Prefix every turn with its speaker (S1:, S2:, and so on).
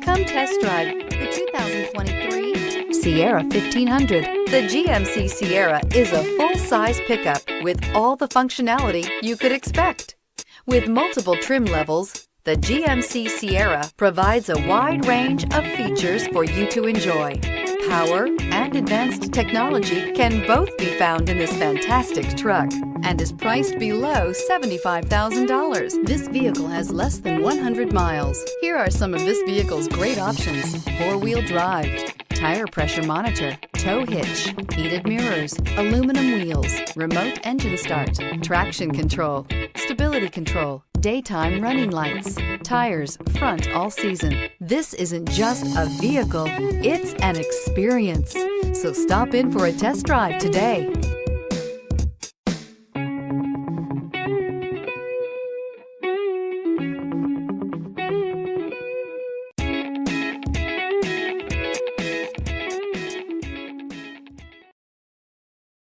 S1: Come test drive the 2023 Sierra 1500. The GMC Sierra is a full-size pickup with all the functionality you could expect. With multiple trim levels, the GMC Sierra provides a wide range of features for you to enjoy. Power and advanced technology can both be found in this fantastic truck and is priced below $75,000. This vehicle has less than 100 miles. Here are some of this vehicle's great options: four-wheel drive, tire pressure monitor, tow hitch, heated mirrors, aluminum wheels, remote engine start, traction control, stability control, daytime running lights, tires front all season. This isn't just a vehicle, it's an experience. So stop in for a test drive today.